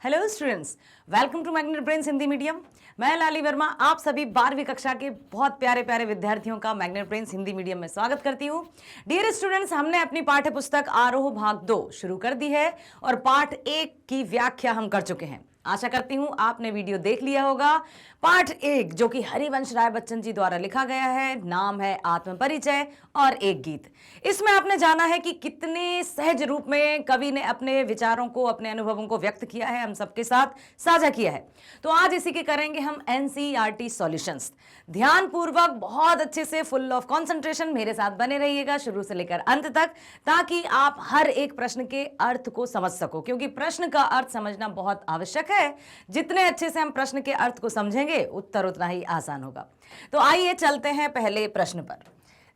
Hello students, welcome to magnet brains Hindi medium. मैं लाली वर्मा आप सभी 12वीं कक्षा के बहुत प्यारे प्यारे विद्यार्थियों का मैग्नेट ब्रेन्स हिंदी मीडियम में स्वागत करती हूँ। डियर स्टूडेंट्स, हमने अपनी पाठ्य पुस्तक आरोह भाग 2 शुरू कर दी है और पाठ 1 की व्याख्या हम कर चुके हैं। आशा करती हूँ आपने वीडियो देख लिया होगा। पाठ 1 जो कि हरिवंश राय बच्चन जी द्वारा लिखा गया है, नाम है आत्म परिचय और एक गीत। इसमें आपने जाना है कि कितने सहज रूप में कवि ने अपने विचारों को, अपने अनुभवों को व्यक्त किया है, हम सबके साथ साझा किया है। तो आज इसी के करेंगे हम एनसीईआरटी सॉल्यूशंस। ध्यान पूर्वक, बहुत अच्छे से, फुल ऑफ कंसंट्रेशन मेरे साथ बने रहिएगा शुरू से लेकर अंत तक, ताकि आप हर एक प्रश्न के अर्थ को समझ सको, क्योंकि प्रश्न का अर्थ समझना बहुत आवश्यक है। जितने अच्छे से हम प्रश्न के अर्थ को समझेंगे उत्तर उतना ही आसान होगा। तो आइए चलते हैं पहले प्रश्न पर।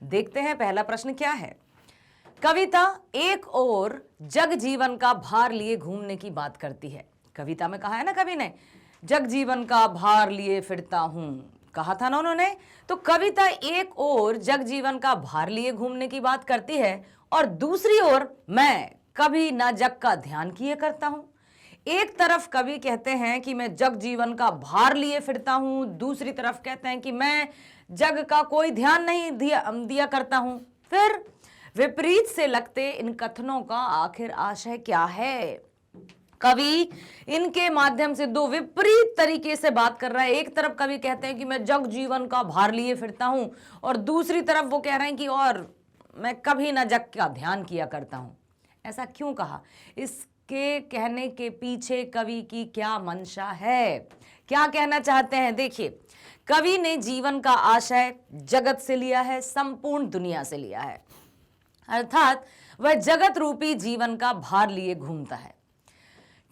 देखते हैं पहला प्रश्न क्या है। कविता एक और जग जीवन का भार लिए घूमने की बात करती है। कविता में कहा है ना कवि ने, जग जीवन का भार लिए फिरता हूं, कहा था ना उन्होंने। तो कविता एक और जग जीवन का भार लिए घूमने की बात करती है और दूसरी ओर मैं कभी ना जग का ध्यान किए करता हूं। एक तरफ कवि कहते हैं कि मैं जग जीवन का भार लिए फिरता हूं, दूसरी तरफ कहते हैं कि मैं जग का कोई ध्यान नहीं दिया करता हूं। फिर विपरीत से लगते इन कथनों का आखिर आशय क्या है? कवि इनके माध्यम से दो विपरीत तरीके से बात कर रहा है। एक तरफ कवि कहते हैं कि मैं जग जीवन का भार लिए फिरता हूं और दूसरी तरफ वो कह रहे हैं कि और मैं कभी ना जग का ध्यान किया करता हूं। ऐसा क्यों कहा? इसके कहने के पीछे कवि की क्या मंशा है, क्या कहना चाहते हैं? देखिए, कवि ने जीवन का आशय जगत से लिया है, संपूर्ण दुनिया से लिया है, अर्थात वह जगत रूपी जीवन का भार लिए घूमता है।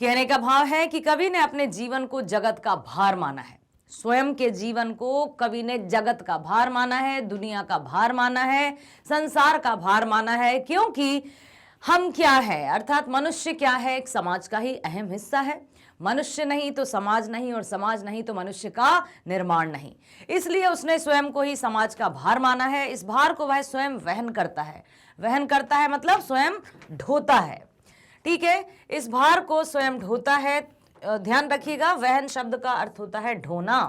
कहने का भाव है कि कवि ने अपने जीवन को जगत का भार माना है। स्वयं के जीवन को कवि ने जगत का भार माना है, दुनिया का भार माना है, संसार का भार माना है, क्योंकि हम क्या है, अर्थात मनुष्य क्या है, एक समाज का ही अहम हिस्सा है। मनुष्य नहीं तो समाज नहीं और समाज नहीं तो मनुष्य का निर्माण नहीं। इसलिए उसने स्वयं को ही समाज का भार माना है। इस भार को वह स्वयं वहन करता है। वहन करता है मतलब स्वयं ढोता है, ठीक है। इस भार को स्वयं ढोता है। ध्यान रखिएगा, वहन शब्द का अर्थ होता है ढोना,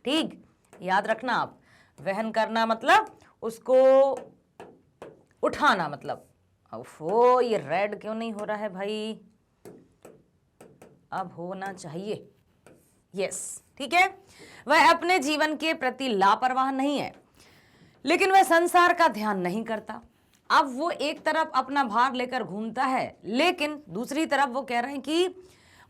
ठीक, याद रखना आप। वहन करना मतलब उसको उठाना, मतलब। ओफो, ये रेड क्यों नहीं हो रहा है भाई? अब होना चाहिए। यस, ठीक है। वह अपने जीवन के प्रति लापरवाह नहीं है, लेकिन वह संसार का ध्यान नहीं करता। अब वो एक तरफ अपना भार लेकर घूमता है, लेकिन दूसरी तरफ वो कह रहे हैं कि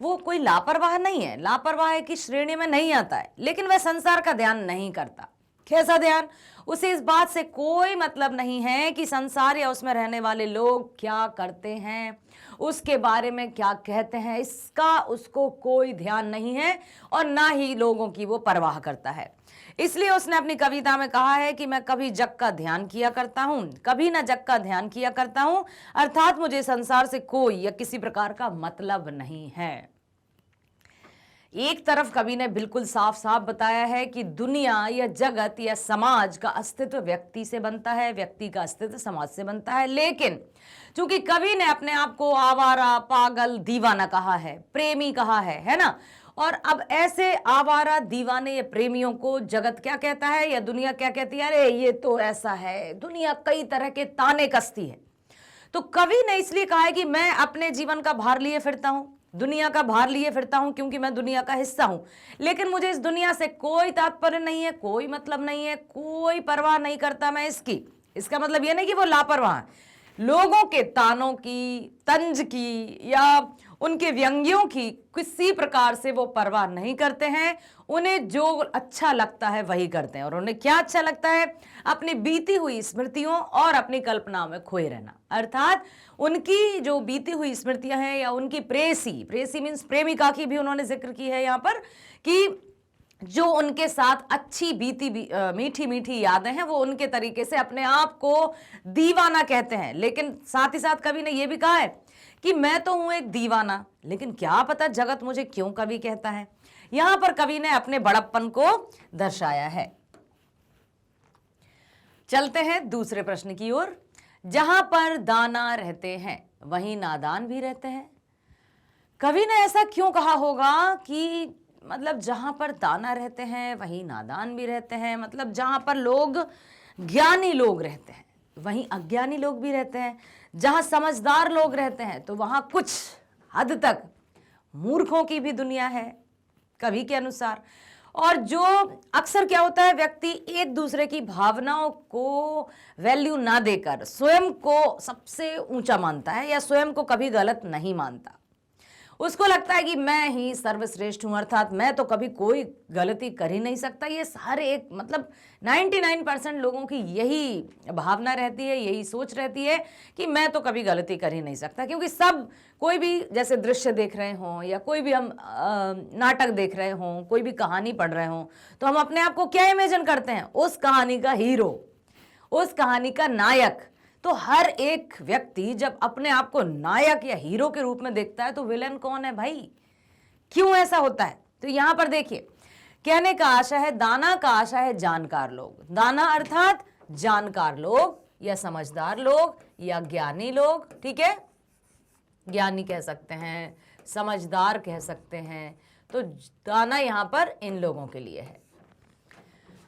वो कोई लापरवाह नहीं है, लापरवाह की श्रेणी में नहीं आता है, लेकिन वह संसार का ध्यान नहीं करता। कैसा ध्यान? उसे इस बात से कोई मतलब नहीं है कि संसार या उसमें रहने वाले लोग क्या करते हैं, उसके बारे में क्या कहते हैं, इसका उसको कोई ध्यान नहीं है और ना ही लोगों की वो परवाह करता है। इसलिए उसने अपनी कविता में कहा है कि मैं कभी जग का ध्यान किया करता हूं, कभी ना जग का ध्यान किया करता हूं, अर्थात मुझे संसार से कोई या किसी प्रकार का मतलब नहीं है। एक तरफ कवि ने बिल्कुल साफ साफ बताया है कि दुनिया या जगत या समाज का अस्तित्व व्यक्ति से बनता है, व्यक्ति का अस्तित्व समाज से बनता है। लेकिन चूंकि कवि ने अपने आप को आवारा, पागल, दीवाना कहा है, प्रेमी कहा है ना, और अब ऐसे आवारा, दीवाने या प्रेमियों को जगत क्या कहता है या दुनिया क्या कहती है? अरे ये तो ऐसा है, दुनिया कई तरह के ताने कसती है। तो कवि ने इसलिए कहा है कि मैं अपने जीवन का भार लिए फिरता हूं, दुनिया का भार लिए फिरता हूं, क्योंकि मैं दुनिया का हिस्सा हूं, लेकिन मुझे इस दुनिया से कोई तात्पर्य नहीं है, कोई मतलब नहीं है, कोई परवाह नहीं करता मैं इसकी। इसका मतलब यह नहीं कि वो लापरवाह है, लोगों के तानों की, तंज की या उनके व्यंग्यों की किसी प्रकार से वो परवाह नहीं करते हैं। उन्हें जो अच्छा लगता है वही करते हैं। और उन्हें क्या अच्छा लगता है? अपनी बीती हुई स्मृतियों और अपनी कल्पनाओं में खोए रहना, अर्थात उनकी जो बीती हुई स्मृतियां हैं या उनकी प्रेसी मीन्स प्रेमिका की भी उन्होंने जिक्र की है यहाँ पर, कि जो उनके साथ अच्छी बीती मीठी मीठी यादें हैं, वो उनके तरीके से अपने आप को दीवाना कहते हैं। लेकिन साथ ही साथ कवि ने यह भी कहा है कि मैं तो हूं एक दीवाना, लेकिन क्या पता जगत मुझे क्यों कवि कहता है। यहां पर कवि ने अपने बड़प्पन को दर्शाया है। चलते हैं दूसरे प्रश्न की ओर। जहां पर दाना रहते हैं वहीं नादान भी रहते हैं। कवि ने ऐसा क्यों कहा होगा कि मतलब जहां पर दाना रहते हैं वहीं नादान भी रहते हैं, मतलब जहां पर लोग ज्ञानी लोग रहते हैं वहीं अज्ञानी लोग भी रहते हैं, जहां समझदार लोग रहते हैं तो वहां कुछ हद तक मूर्खों की भी दुनिया है कवि के अनुसार। और जो अक्सर क्या होता है, व्यक्ति एक दूसरे की भावनाओं को वैल्यू ना देकर स्वयं को सबसे ऊंचा मानता है या स्वयं को कभी गलत नहीं मानता। उसको लगता है कि मैं ही सर्वश्रेष्ठ हूं, अर्थात मैं तो कभी कोई गलती कर ही नहीं सकता। ये सारे एक मतलब 99% लोगों की यही भावना रहती है, यही सोच रहती है कि मैं तो कभी गलती कर ही नहीं सकता। क्योंकि सब कोई भी जैसे दृश्य देख रहे हों या कोई भी हम नाटक देख रहे हों, कोई भी कहानी पढ़ रहे हों, तो हम अपने आप को क्या इमेजिन करते हैं, उस कहानी का हीरो, उस कहानी का नायक। तो हर एक व्यक्ति जब अपने आप को नायक या हीरो के रूप में देखता है तो विलेन कौन है भाई, क्यों ऐसा होता है? तो यहां पर देखिए, कहने का आशा है, दाना का आशा है जानकार लोग। दाना अर्थात जानकार लोग या समझदार लोग या ज्ञानी लोग, ठीक है, ज्ञानी कह सकते हैं, समझदार कह सकते हैं। तो दाना यहां पर इन लोगों के लिए है,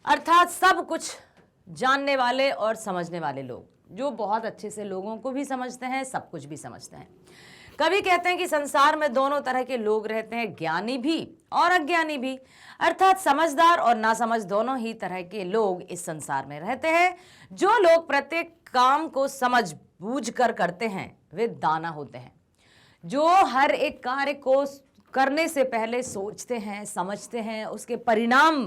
अर्थात सब कुछ जानने वाले और समझने वाले लोग, जो बहुत अच्छे से लोगों को भी समझते हैं, सब कुछ भी समझते हैं। कवि कहते हैं कि संसार में दोनों तरह के लोग रहते हैं, ज्ञानी भी और अज्ञानी भी, अर्थात समझदार और नासमझ दोनों ही तरह के लोग इस संसार में रहते हैं। जो लोग प्रत्येक काम को समझ बूझ कर करते हैं वे दाना होते हैं। जो हर एक कार्य को करने से पहले सोचते हैं, समझते हैं, उसके परिणाम,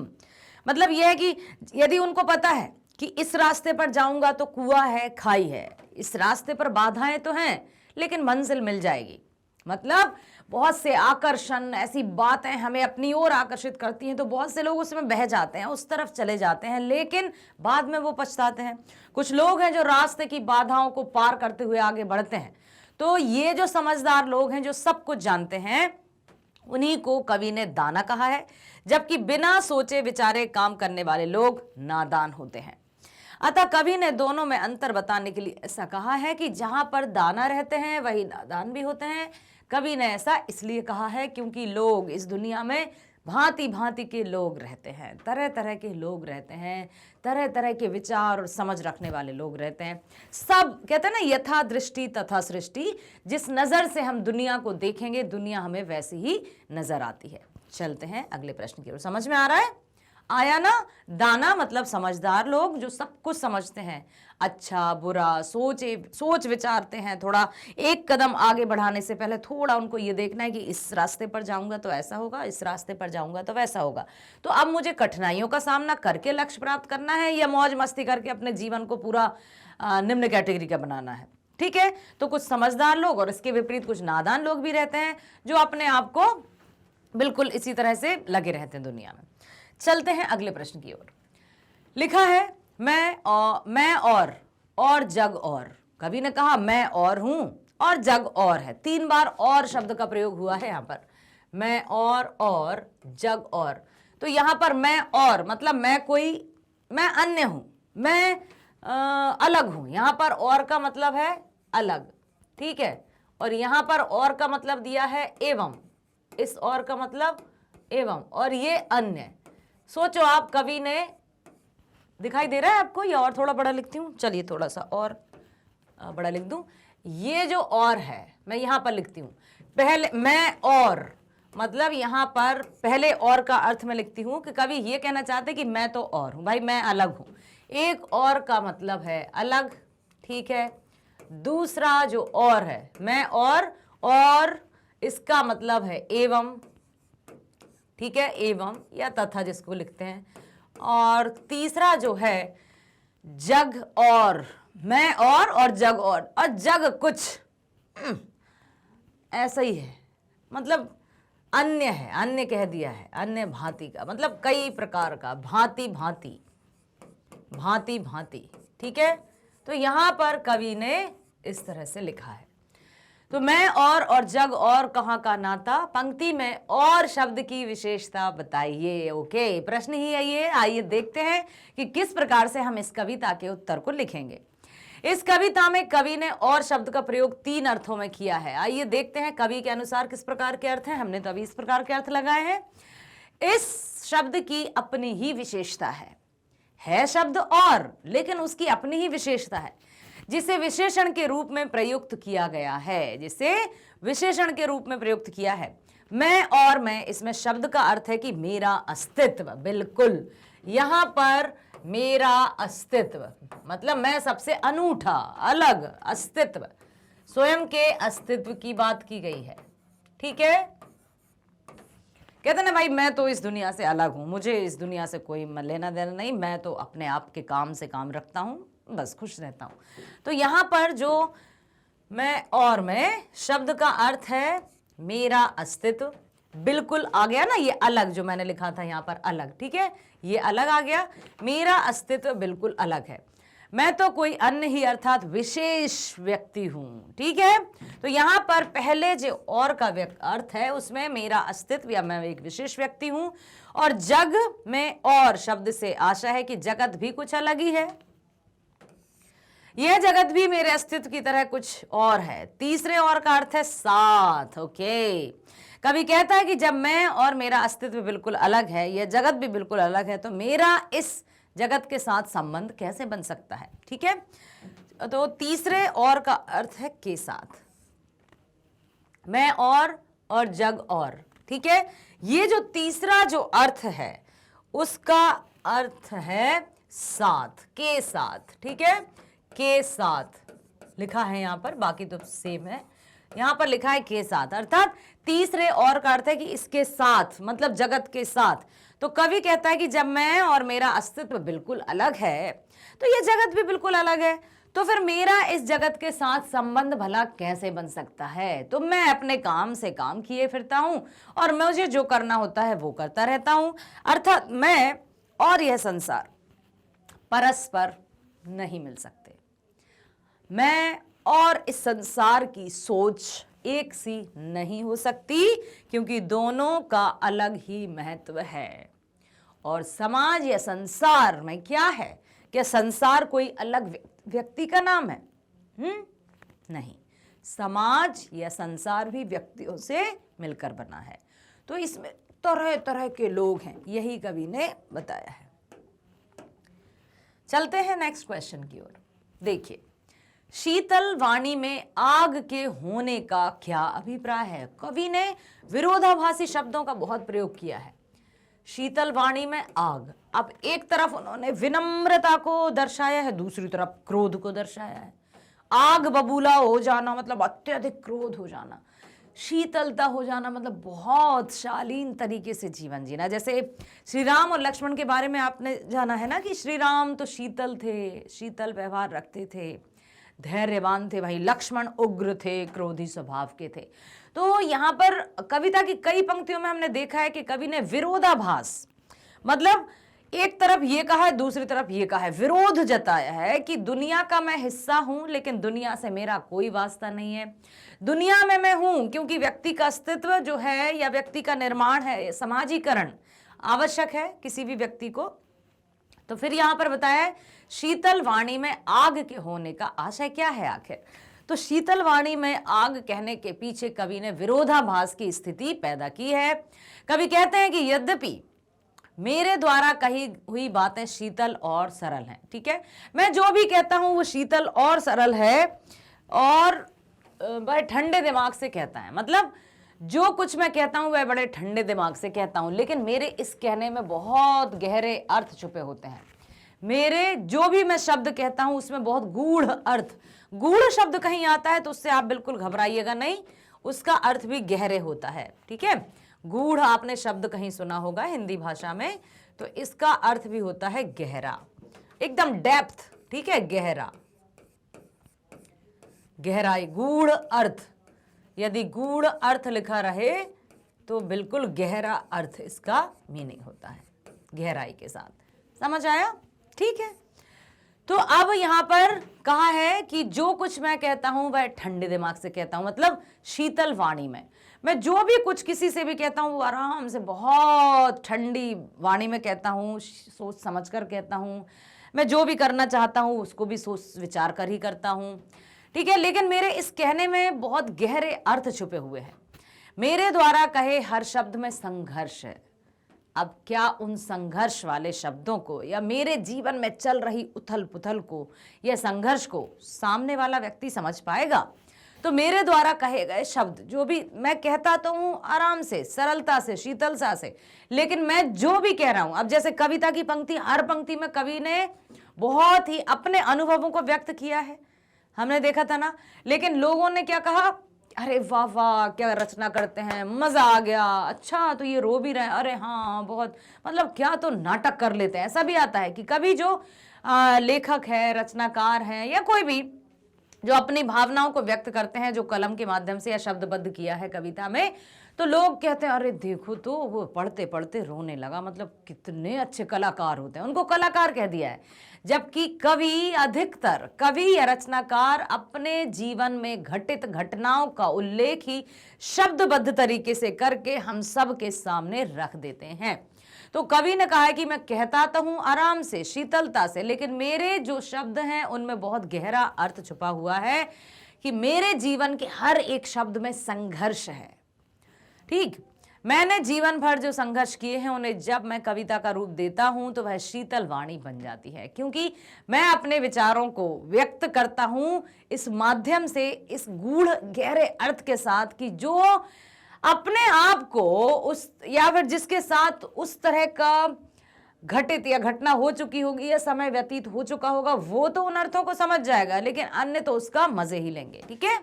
मतलब यह है कि यदि उनको पता है कि इस रास्ते पर जाऊंगा तो कुआं है, खाई है, इस रास्ते पर बाधाएं तो हैं लेकिन मंजिल मिल जाएगी, मतलब बहुत से आकर्षण, ऐसी बातें हमें अपनी ओर आकर्षित करती हैं तो बहुत से लोग उसमें बह जाते हैं, उस तरफ चले जाते हैं, लेकिन बाद में वो पछताते हैं। कुछ लोग हैं जो रास्ते की बाधाओं को पार करते हुए आगे बढ़ते हैं। तो ये जो समझदार लोग हैं, जो सब कुछ जानते हैं, उन्हीं को कवि ने दाना कहा है, जबकि बिना सोचे विचारे काम करने वाले लोग नादान होते हैं। अतः कवि ने दोनों में अंतर बताने के लिए ऐसा कहा है कि जहां पर दाना रहते हैं वही नादान भी होते हैं। कवि ने ऐसा इसलिए कहा है क्योंकि लोग इस दुनिया में भांति भांति के लोग रहते हैं, तरह तरह के लोग रहते हैं, तरह तरह के विचार और समझ रखने वाले लोग रहते हैं। सब कहते हैं ना, यथा दृष्टि तथा सृष्टि, जिस नज़र से हम दुनिया को देखेंगे दुनिया हमें वैसी ही नजर आती है। चलते हैं अगले प्रश्न की ओर। समझ में आ रहा है? आया ना? दाना मतलब समझदार लोग जो सब कुछ समझते हैं, अच्छा बुरा सोच विचारते हैं, थोड़ा एक कदम आगे बढ़ाने से पहले थोड़ा उनको ये देखना है कि इस रास्ते पर जाऊंगा तो ऐसा होगा, इस रास्ते पर जाऊंगा तो वैसा होगा। तो अब मुझे कठिनाइयों का सामना करके लक्ष्य प्राप्त करना है या मौज मस्ती करके अपने जीवन को पूरा निम्न कैटेगरी का बनाना है? ठीक है, तो कुछ समझदार लोग और इसके विपरीत कुछ नादान लोग भी रहते हैं जो अपने आप को बिल्कुल इसी तरह से लगे रहते हैं दुनिया में। चलते हैं अगले प्रश्न की ओर। लिखा है मैं और जग और। कवि ने कहा मैं और हूं और जग और है, 3 बार और शब्द का प्रयोग हुआ है यहां पर, मैं और जग और। तो यहां पर मैं और मतलब मैं अन्य हूं, मैं अलग हूं। यहां पर और का मतलब है अलग, ठीक है, और यहां पर और का मतलब दिया है एवं, इस और का मतलब एवं, और ये अन्य। सोचो आप, कवि ने, दिखाई दे रहा है आपको या और थोड़ा बड़ा लिखती हूँ? चलिए थोड़ा सा और बड़ा लिख दूं। ये जो और है मैं यहाँ पर लिखती हूँ, पहले मैं और मतलब यहाँ पर पहले और का अर्थ मैं लिखती हूँ कि कवि ये कहना चाहते कि मैं तो और हूँ, भाई मैं अलग हूँ। एक और का मतलब है अलग, ठीक है। दूसरा जो और है मैं और इसका मतलब है एवं, ठीक है, एवं या तथा जिसको लिखते हैं। और तीसरा जो है जग और, मैं और जग और जग कुछ ऐसा ही है, मतलब अन्य है, अन्य कह दिया है, अन्य भांति का मतलब कई प्रकार का, भांति भांति, ठीक है। तो यहां पर कवि ने इस तरह से लिखा है। तो मैं और जग और कहाँ का नाता, पंक्ति में और शब्द की विशेषता बताइए। ओके, प्रश्न ही है ये। आइए देखते हैं कि किस प्रकार से हम इस कविता के उत्तर को लिखेंगे। इस कविता में कवि ने और शब्द का प्रयोग 3 अर्थों में किया है। आइए देखते हैं कवि के अनुसार किस प्रकार के अर्थ हैं। हमने तो अभी इस प्रकार के अर्थ लगाए हैं। इस शब्द की अपनी ही विशेषता है शब्द और, लेकिन उसकी अपनी ही विशेषता है जिसे विशेषण के रूप में प्रयुक्त किया गया है, जिसे विशेषण के रूप में प्रयुक्त किया है। मैं और मैं, इसमें शब्द का अर्थ है कि मेरा अस्तित्व। बिल्कुल, यहां पर मेरा अस्तित्व मतलब मैं सबसे अनूठा, अलग अस्तित्व, स्वयं के अस्तित्व की बात की गई है। ठीक है, कहते ना भाई मैं तो इस दुनिया से अलग हूं, मुझे इस दुनिया से कोई लेना देना नहीं, मैं तो अपने आप के काम से काम रखता हूं, बस खुश रहता हूं। तो यहां पर जो मैं और मैं शब्द का अर्थ है मेरा अस्तित्व। बिल्कुल आ गया ना, ये अलग जो मैंने लिखा था यहां पर अलग, ठीक है, ये अलग आ गया। मेरा अस्तित्व बिल्कुल अलग है। मैं तो कोई अन्य ही अर्थात विशेष व्यक्ति हूं। ठीक है, तो यहां पर पहले जो और का अर्थ है उसमें मेरा अस्तित्व या मैं एक विशेष व्यक्ति हूं, और जग में और शब्द से आशा है कि जगत भी कुछ अलग ही है, यह जगत भी मेरे अस्तित्व की तरह कुछ और है। तीसरे और का अर्थ है साथ। ओके, कवि कहता है कि जब मैं और मेरा अस्तित्व बिल्कुल अलग है, यह जगत भी बिल्कुल अलग है, तो मेरा इस जगत के साथ संबंध कैसे बन सकता है। ठीक है, तो तीसरे और का अर्थ है के साथ, मैं और जग और। ठीक है, ये जो तीसरा जो अर्थ है उसका अर्थ है साथ, के साथ। ठीक है, के साथ लिखा है यहां पर, बाकी तो सेम है, यहां पर लिखा है के साथ, अर्थात तीसरे और का अर्थ है कि इसके साथ मतलब जगत के साथ। तो कवि कहता है कि जब मैं और मेरा अस्तित्व बिल्कुल अलग है तो यह जगत भी बिल्कुल अलग है, तो फिर मेरा इस जगत के साथ संबंध भला कैसे बन सकता है। तो मैं अपने काम से काम किए फिरता हूं और मुझे जो करना होता है वो करता रहता हूं, अर्थात मैं और यह संसार परस्पर नहीं मिल सकते। मैं और इस संसार की सोच एक सी नहीं हो सकती, क्योंकि दोनों का अलग ही महत्व है। और समाज या संसार में क्या है, क्या संसार कोई अलग व्यक्ति का नाम है? नहीं, समाज या संसार भी व्यक्तियों से मिलकर बना है। तो इसमें तरह तरह के लोग हैं, यही कवि ने बताया है। चलते हैं नेक्स्ट क्वेश्चन की ओर। देखिए, शीतल वाणी में आग के होने का क्या अभिप्राय है। कवि ने विरोधाभासी शब्दों का बहुत प्रयोग किया है। शीतल वाणी में आग, अब एक तरफ उन्होंने विनम्रता को दर्शाया है, दूसरी तरफ क्रोध को दर्शाया है। आग बबूला हो जाना मतलब अत्यधिक क्रोध हो जाना, शीतलता हो जाना मतलब बहुत शालीन तरीके से जीवन जीना। जैसे श्री राम और लक्ष्मण के बारे में आपने जाना है ना कि श्री राम तो शीतल थे, शीतल व्यवहार रखते थे, धैर्यवान थे। भाई लक्ष्मण उग्र थे, क्रोधी स्वभाव के थे। तो यहाँ पर कविता की कई पंक्तियों में हमने देखा है कि कवि ने विरोधाभास मतलब एक तरफ ये कहा है, दूसरी तरफ ये कहा है, विरोध जताया है कि दुनिया का मैं हिस्सा हूं लेकिन दुनिया से मेरा कोई वास्ता नहीं है। दुनिया में मैं हूं क्योंकि व्यक्ति का अस्तित्व जो है या व्यक्ति का निर्माण है, समाजीकरण आवश्यक है किसी भी व्यक्ति को। तो फिर यहां पर बताया है शीतल वाणी में आग के होने का आशय क्या है आखिर। तो शीतल वाणी में आग कहने के पीछे कवि ने विरोधाभास की स्थिति पैदा की है। कवि कहते हैं कि यद्यपि मेरे द्वारा कही हुई बातें शीतल और सरल हैं। ठीक है, मैं जो भी कहता हूं वो शीतल और सरल है और बड़े ठंडे दिमाग से कहता है। मतलब जो कुछ मैं कहता हूं वह बड़े ठंडे दिमाग से कहता हूं, लेकिन मेरे इस कहने में बहुत गहरे अर्थ छुपे होते हैं। मेरे जो भी मैं शब्द कहता हूं उसमें बहुत गूढ़ अर्थ, गूढ़ शब्द कहीं आता है तो उससे आप बिल्कुल घबराइएगा नहीं, उसका अर्थ भी गहरे होता है। ठीक है, गूढ़ आपने शब्द कहीं सुना होगा हिंदी भाषा में, तो इसका अर्थ भी होता है गहरा, एकदम डेप्थ। ठीक है, गहरा, गहराई, गूढ़ अर्थ। यदि गूढ़ अर्थ लिखा रहे तो बिल्कुल गहरा अर्थ इसका मीनिंग होता है, गहराई के साथ। समझ आया? ठीक है, तो अब यहां पर कहा है कि जो कुछ मैं कहता हूं वह ठंडे दिमाग से कहता हूं, मतलब शीतल वाणी में मैं जो भी कुछ किसी से भी कहता हूं वो आराम से बहुत ठंडी वाणी में कहता हूं, सोच समझकर कहता हूं, मैं जो भी करना चाहता हूँ उसको भी सोच विचार कर ही करता हूँ, ठीक है। लेकिन मेरे इस कहने में बहुत गहरे अर्थ छुपे हुए हैं। मेरे द्वारा कहे हर शब्द में संघर्ष है। अब क्या उन संघर्ष वाले शब्दों को या मेरे जीवन में चल रही उथल पुथल को या संघर्ष को सामने वाला व्यक्ति समझ पाएगा? तो मेरे द्वारा कहे गए शब्द जो भी मैं कहता तो हूँ आराम से, सरलता से, शीतलता से, लेकिन मैं जो भी कह रहा हूं, अब जैसे कविता की पंक्ति, हर पंक्ति में कवि ने बहुत ही अपने अनुभवों को व्यक्त किया है, हमने देखा था ना। लेकिन लोगों ने क्या कहा, अरे वाह वाह क्या रचना करते हैं, मजा आ गया, अच्छा तो ये रो भी रहे हैं, अरे हाँ बहुत, मतलब क्या तो नाटक कर लेते हैं। ऐसा भी आता है कि कभी जो लेखक है, रचनाकार हैं, या कोई भी जो अपनी भावनाओं को व्यक्त करते हैं, जो कलम के माध्यम से या शब्दबद्ध किया है कविता में, तो लोग कहते हैं अरे देखो तो वो पढ़ते पढ़ते रोने लगा, मतलब कितने अच्छे कलाकार होते हैं, उनको कलाकार कह दिया है। जबकि कवि, अधिकतर कवि या रचनाकार अपने जीवन में घटित घटनाओं का उल्लेख ही शब्दबद्ध तरीके से करके हम सब के सामने रख देते हैं। तो कवि ने कहा है कि मैं कहता तो हूं आराम से, शीतलता से, लेकिन मेरे जो शब्द हैं उनमें बहुत गहरा अर्थ छुपा हुआ है कि मेरे जीवन के हर एक शब्द में संघर्ष है। ठीक, मैंने जीवन भर जो संघर्ष किए हैं उन्हें जब मैं कविता का रूप देता हूं तो वह शीतल वाणी बन जाती है, क्योंकि मैं अपने विचारों को व्यक्त करता हूं इस माध्यम से, इस गूढ़ गहरे अर्थ के साथ कि जो अपने आप को उस या फिर जिसके साथ उस तरह का घटित या घटना हो चुकी होगी या समय व्यतीत हो चुका होगा, वो तो उन अर्थों को समझ जाएगा, लेकिन अन्य तो उसका मजे ही लेंगे। ठीक है,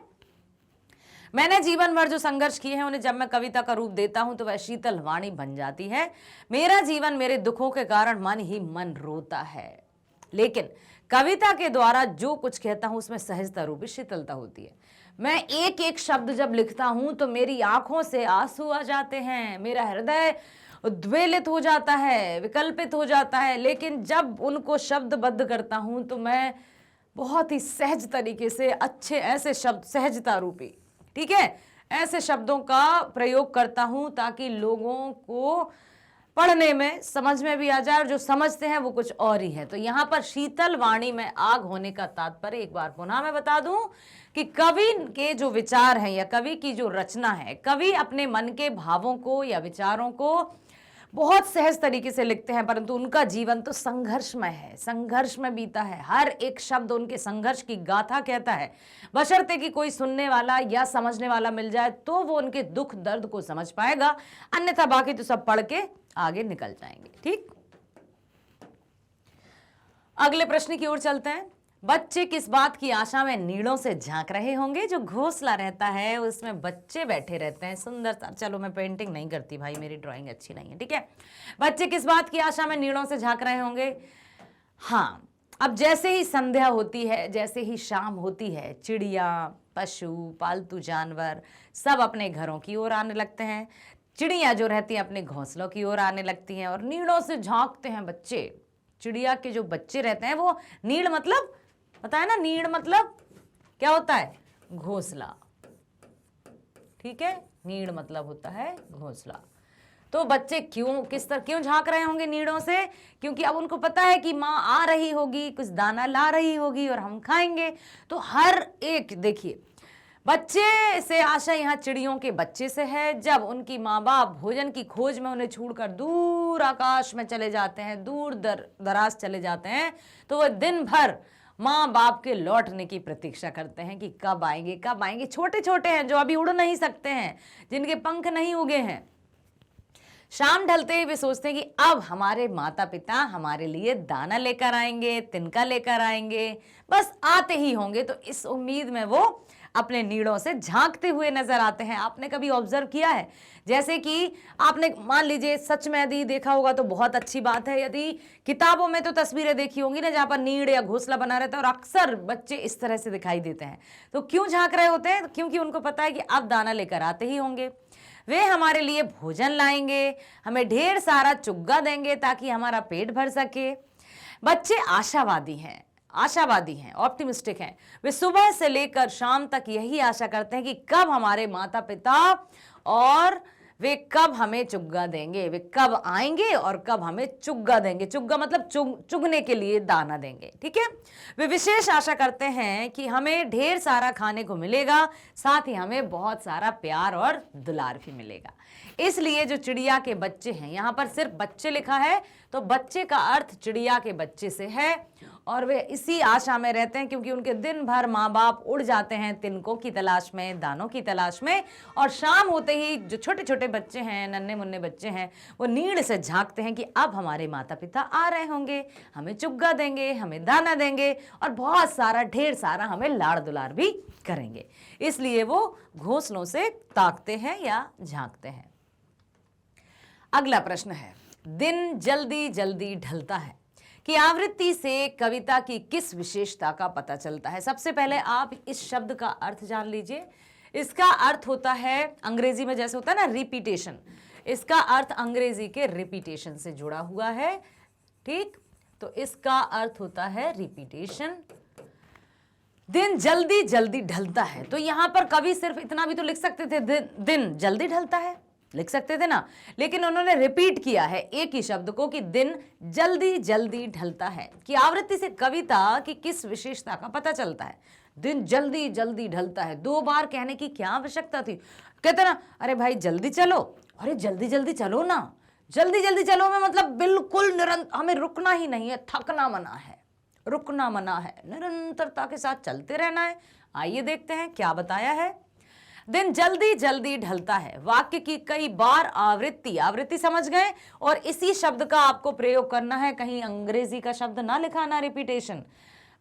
मैंने जीवन भर जो संघर्ष किए हैं उन्हें जब मैं कविता का रूप देता हूं तो वह शीतल वाणी बन जाती है। मेरा जीवन मेरे दुखों के कारण मन ही मन रोता है, लेकिन कविता के द्वारा जो कुछ कहता हूं उसमें सहजता रूपी शीतलता होती है। मैं एक एक शब्द जब लिखता हूं तो मेरी आंखों से आंसू आ जाते हैं, मेरा हृदय उद्वेलित हो जाता है, विकल्पित हो जाता है, लेकिन जब उनको शब्दबद्ध करता हूं तो मैं बहुत ही सहज तरीके से अच्छे ऐसे शब्द, सहजता रूपी, ठीक है, ऐसे शब्दों का प्रयोग करता हूं ताकि लोगों को पढ़ने में, समझ में भी आ जाए, और जो समझते हैं वो कुछ और ही है। तो यहाँ पर शीतल वाणी में आग होने का तात्पर्य एक बार पुनः मैं बता दूं कि कवि के जो विचार हैं या कवि की जो रचना है, कवि अपने मन के भावों को या विचारों को बहुत सहज तरीके से लिखते हैं, परंतु उनका जीवन तो संघर्षमय है, संघर्ष में बीता है। हर एक शब्द उनके संघर्ष की गाथा कहता है, बशर्ते कि कोई सुनने वाला या समझने वाला मिल जाए तो वो उनके दुख दर्द को समझ पाएगा, अन्यथा बाकी तो सब पढ़ के आगे निकल जाएंगे। ठीक, अगले प्रश्न की ओर चलते हैं। बच्चे किस बात की आशा में नीड़ों से झांक रहे होंगे? जो घोंसला रहता है उसमें बच्चे बैठे रहते हैं, सुंदर। चलो मैं पेंटिंग नहीं करती भाई, मेरी ड्राइंग अच्छी नहीं है, ठीक है। बच्चे किस बात की आशा में नीड़ों से झांक रहे होंगे? हाँ, अब जैसे ही संध्या होती है, जैसे ही शाम होती है, चिड़िया, पशु, पालतू जानवर सब अपने घरों की ओर आने लगते हैं। चिड़िया जो रहती हैं अपने घोंसलों की ओर आने लगती हैं और नीड़ों से झांकते हैं बच्चे। चिड़िया के जो बच्चे रहते हैं वो, नीड़ मतलब पता है ना, नीड़ मतलब क्या होता है? घोंसला, ठीक है, नीड़ मतलब होता है घोंसला। तो बच्चे क्यों झांक रहे होंगे नीड़ों से? क्योंकि अब उनको पता है कि माँ आ रही होगी, कुछ दाना ला रही होगी और हम खाएंगे। तो हर एक, देखिए, बच्चे से आशा यहाँ चिड़ियों के बच्चे से है। जब उनकी माँ बाप भोजन की खोज में उन्हें छोड़कर दूर आकाश में चले जाते हैं, दूर दराज चले जाते हैं, तो वह दिन भर माँ बाप के लौटने की प्रतीक्षा करते हैं कि कब आएंगे, कब आएंगे। छोटे छोटे हैं जो अभी उड़ नहीं सकते हैं, जिनके पंख नहीं उगे हैं। शाम ढलते ही वे सोचते हैं कि अब हमारे माता पिता हमारे लिए दाना लेकर आएंगे, तिनका लेकर आएंगे, बस आते ही होंगे। तो इस उम्मीद में वो अपने नीड़ों से झांकते हुए नजर आते हैं। आपने कभी ऑब्जर्व किया है? जैसे कि आपने मान लीजिए सच में यदि देखा होगा तो बहुत अच्छी बात है, यदि किताबों में तो तस्वीरें देखी होंगी ना जहाँ पर नीड़ या घोंसला बना रहता है और अक्सर बच्चे इस तरह से दिखाई देते हैं। तो क्यों झांक रहे होते हैं? क्योंकि उनको पता है कि अब दाना लेकर आते ही होंगे, वे हमारे लिए भोजन लाएंगे, हमें ढेर सारा चुग्गा देंगे ताकि हमारा पेट भर सके। बच्चे आशावादी हैं, ऑप्टिमिस्टिक हैं। वे सुबह से लेकर शाम तक यही आशा करते हैं कि कब हमारे माता पिता और वे कब हमें चुग्गा देंगे, वे कब आएंगे और कब हमें चुग्गा देंगे। चुग्गा मतलब चुगने के लिए दाना देंगे, ठीक है। वे विशेष आशा करते हैं कि हमें ढेर सारा खाने को मिलेगा, साथ ही हमें बहुत सारा प्यार और दुलार भी मिलेगा। इसलिए जो चिड़िया के बच्चे हैं, यहाँ पर सिर्फ बच्चे लिखा है तो बच्चे का अर्थ चिड़िया के बच्चे से है, और वे इसी आशा में रहते हैं क्योंकि उनके दिन भर माँ बाप उड़ जाते हैं तिनकों की तलाश में, दानों की तलाश में, और शाम होते ही जो छोटे छोटे बच्चे हैं, नन्हे मुन्ने बच्चे हैं, वो नीड से झांकते हैं कि अब हमारे माता पिता आ रहे होंगे, हमें चुग्गा देंगे, हमें दाना देंगे और बहुत सारा ढेर सारा हमें लाड़ दुलार भी करेंगे। इसलिए वो घोंसलों से ताकते हैं या झांकते हैं। अगला प्रश्न है, दिन जल्दी जल्दी ढलता है कि आवृत्ति से कविता की किस विशेषता का पता चलता है। सबसे पहले आप इस शब्द का अर्थ जान लीजिए। इसका अर्थ होता है, अंग्रेजी में जैसे होता है ना रिपीटेशन, इसका अर्थ अंग्रेजी के रिपीटेशन से जुड़ा हुआ है, ठीक। तो इसका अर्थ होता है रिपीटेशन। दिन जल्दी जल्दी ढलता है, तो यहां पर कवि सिर्फ इतना भी तो लिख सकते थे, दिन जल्दी ढलता है, लिख सकते थे ना, लेकिन उन्होंने रिपीट किया है एक ही शब्द को कि दिन जल्दी जल्दी ढलता है। कि आवृत्ति से कविता की किस विशेषता का पता चलता है। दिन जल्दी जल्दी ढलता है, 2 बार कहने की क्या आवश्यकता थी। कहते ना, अरे भाई जल्दी चलो, अरे जल्दी जल्दी चलो ना, जल्दी जल्दी चलो में मतलब बिल्कुल निरंतर, हमें रुकना ही नहीं है, थकना मना है, रुकना मना है, निरंतरता के साथ चलते रहना है। आइए देखते हैं क्या बताया है। दिन जल्दी जल्दी ढलता है, वाक्य की कई बार आवृत्ति समझ गए, और इसी शब्द का आपको प्रयोग करना है, कहीं अंग्रेजी का शब्द ना लिखा ना रिपीटेशन,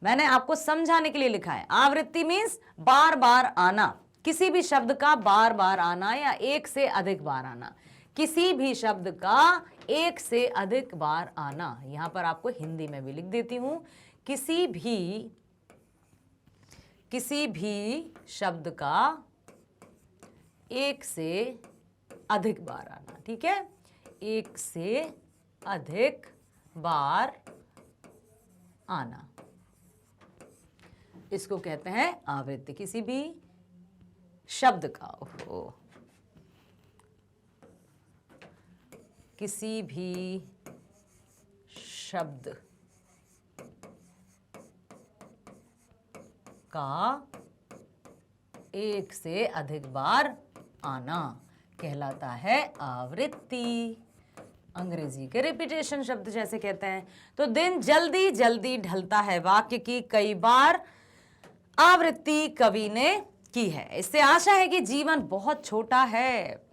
मैंने आपको समझाने के लिए लिखा है। आवृत्ति मीन्स बार बार आना, किसी भी शब्द का बार बार आना या एक से अधिक बार आना, किसी भी शब्द का एक से अधिक बार आना। यहां पर आपको हिंदी में भी लिख देती हूं, किसी भी शब्द का एक से अधिक बार आना, ठीक है, एक से अधिक बार आना, इसको कहते हैं आवृत्ति। किसी भी शब्द का, किसी भी शब्द का एक से अधिक बार आना कहलाता है आवृत्ति। अंग्रेजी के रिपीटेशन शब्द जैसे कहते हैं। तो दिन जल्दी जल्दी ढलता है, वाक्य की कई बार आवृत्ति कवि ने की है। इससे आशा है कि जीवन बहुत छोटा है,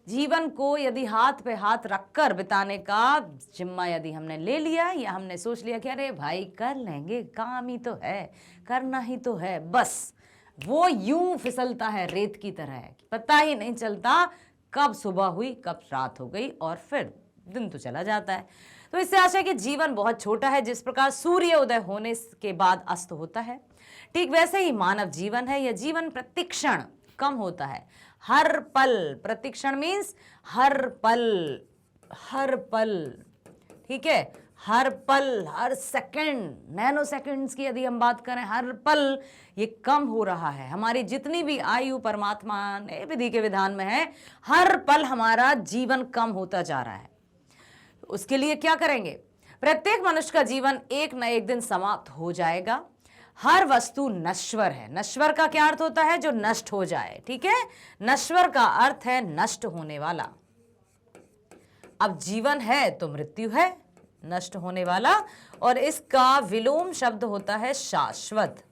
जीवन को यदि हाथ पे हाथ रखकर बिताने का जिम्मा यदि हमने ले लिया, या हमने सोच लिया कि अरे भाई कर लेंगे, काम ही तो है, करना ही तो है, बस वो यूं फिसलता है रेत की तरह, पता ही नहीं चलता कब सुबह हुई कब रात हो गई और फिर दिन तो चला जाता है। तो इससे आशा है कि जीवन बहुत छोटा है, जिस प्रकार सूर्य उदय होने के बाद अस्त होता है, ठीक वैसे ही मानव जीवन है। यह जीवन प्रतिक्षण कम होता है, हर पल, प्रतिक्षण मीन्स हर पल, ठीक है, हर पल, हर सेकंड, नैनो सेकंड्स की यदि हम बात करें, हर पल ये कम हो रहा है। हमारी जितनी भी आयु परमात्मा ने विधि के विधान में है, हर पल हमारा जीवन कम होता जा रहा है। उसके लिए क्या करेंगे? प्रत्येक मनुष्य का जीवन एक न एक दिन समाप्त हो जाएगा। हर वस्तु नश्वर है। नश्वर का क्या अर्थ होता है? जो नष्ट हो जाए, ठीक है। नश्वर का अर्थ है नष्ट होने वाला। अब जीवन है तो मृत्यु है, नष्ट होने वाला, और इसका विलोम शब्द होता है शाश्वत।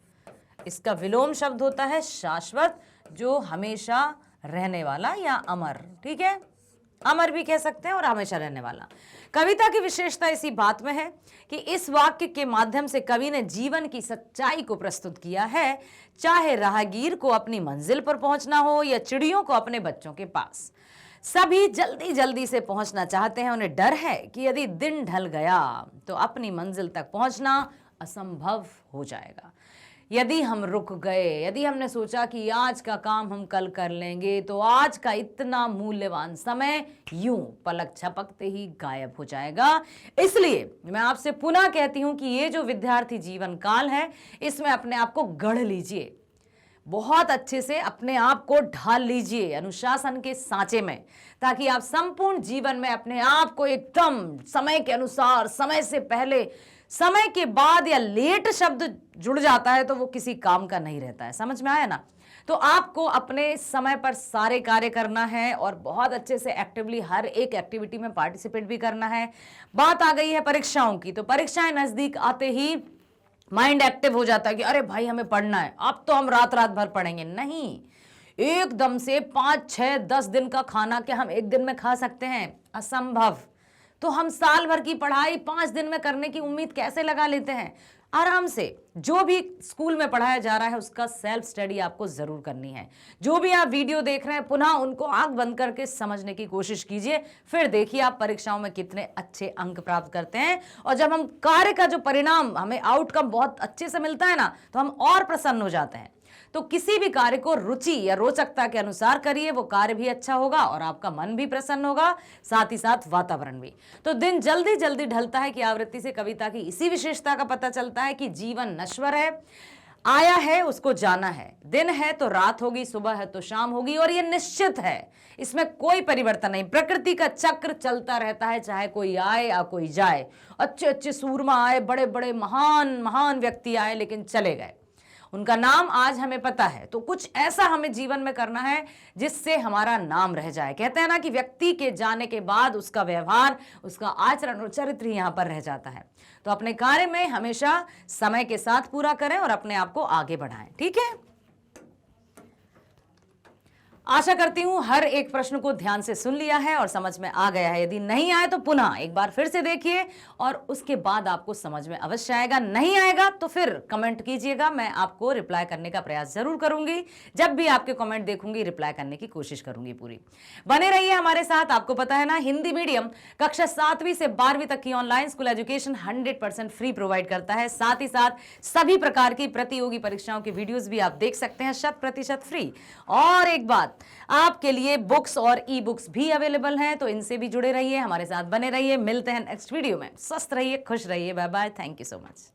इसका विलोम शब्द होता है शाश्वत, जो हमेशा रहने वाला या अमर, ठीक है, अमर भी कह सकते हैं और हमेशा रहने वाला। कविता की विशेषता इसी बात में है कि इस वाक्य के माध्यम से कवि ने जीवन की सच्चाई को प्रस्तुत किया है। चाहे राहगीर को अपनी मंजिल पर पहुंचना हो या चिड़ियों को अपने बच्चों के पास, सभी जल्दी जल्दी से पहुंचना चाहते हैं। उन्हें डर है कि यदि दिन ढल गया तो अपनी मंजिल तक पहुंचना असंभव हो जाएगा। यदि हम रुक गए, यदि हमने सोचा कि आज का काम हम कल कर लेंगे, तो आज का इतना मूल्यवान समय यूं पलक झपकते ही गायब हो जाएगा। इसलिए मैं आपसे पुनः कहती हूं कि ये जो विद्यार्थी जीवन काल है, इसमें अपने आप को गढ़ लीजिए। बहुत अच्छे से अपने आप को ढाल लीजिए अनुशासन के सांचे में, ताकि आप संपूर्ण जीवन में अपने आप को एकदम समय के अनुसार, समय से पहले, समय के बाद या लेट शब्द जुड़ जाता है तो वो किसी काम का नहीं रहता है। समझ में आया ना? तो आपको अपने समय पर सारे कार्य करना है और बहुत अच्छे से एक्टिवली हर एक एक्टिविटी में पार्टिसिपेट भी करना है। बात आ गई है परीक्षाओं की, तो परीक्षाएं नजदीक आते ही माइंड एक्टिव हो जाता है कि अरे भाई हमें पढ़ना है, अब तो हम रात रात भर पढ़ेंगे। नहीं, एकदम से 5, 6, 10 दिन का खाना क्या हम एक दिन में खा सकते हैं? असंभव। तो हम साल भर की पढ़ाई 5 दिन में करने की उम्मीद कैसे लगा लेते हैं? आराम से जो भी स्कूल में पढ़ाया जा रहा है उसका सेल्फ स्टडी आपको जरूर करनी है। जो भी आप वीडियो देख रहे हैं पुनः उनको आंख बंद करके समझने की कोशिश कीजिए, फिर देखिए आप परीक्षाओं में कितने अच्छे अंक प्राप्त करते हैं। और जब हम कार्य का जो परिणाम, हमें आउटकम बहुत अच्छे से मिलता है ना, तो हम और प्रसन्न हो जाते हैं। तो किसी भी कार्य को रुचि या रोचकता के अनुसार करिए, वो कार्य भी अच्छा होगा और आपका मन भी प्रसन्न होगा, साथ ही साथ वातावरण भी। तो दिन जल्दी जल्दी ढलता है कि आवृत्ति से कविता की इसी विशेषता का पता चलता है कि जीवन नश्वर है, आया है उसको जाना है, दिन है तो रात होगी, सुबह है तो शाम होगी, और ये निश्चित है, इसमें कोई परिवर्तन नहीं। प्रकृति का चक्र चलता रहता है, चाहे कोई आए या कोई जाए। अच्छे अच्छे सूरमा आए, बड़े बड़े महान महान व्यक्ति आए, लेकिन चले गए, उनका नाम आज हमें पता है। तो कुछ ऐसा हमें जीवन में करना है जिससे हमारा नाम रह जाए। कहते हैं ना कि व्यक्ति के जाने के बाद उसका व्यवहार, उसका आचरण और चरित्र यहाँ पर रह जाता है। तो अपने कार्य में हमेशा समय के साथ पूरा करें और अपने आप को आगे बढ़ाएं। ठीक है, आशा करती हूं हर एक प्रश्न को ध्यान से सुन लिया है और समझ में आ गया है। यदि नहीं आए तो पुनः एक बार फिर से देखिए और उसके बाद आपको समझ में अवश्य आएगा। नहीं आएगा तो फिर कमेंट कीजिएगा, मैं आपको रिप्लाई करने का प्रयास जरूर करूंगी। जब भी आपके कमेंट देखूंगी रिप्लाई करने की कोशिश करूंगी पूरी। बने रहिए हमारे साथ। आपको पता है ना, हिंदी मीडियम कक्षा 7वीं से 12वीं तक की online school education 100% free provide करता है। साथ ही साथ सभी प्रकार की प्रतियोगी परीक्षाओं की वीडियोज भी आप देख सकते हैं 100% फ्री। और एक बात, आपके लिए बुक्स और ई बुक्स भी अवेलेबल हैं, तो इनसे भी जुड़े रहिए, हमारे साथ बने रहिए। मिलते हैं नेक्स्ट वीडियो में। स्वस्थ रहिए, खुश रहिए, bye bye, thank you so much.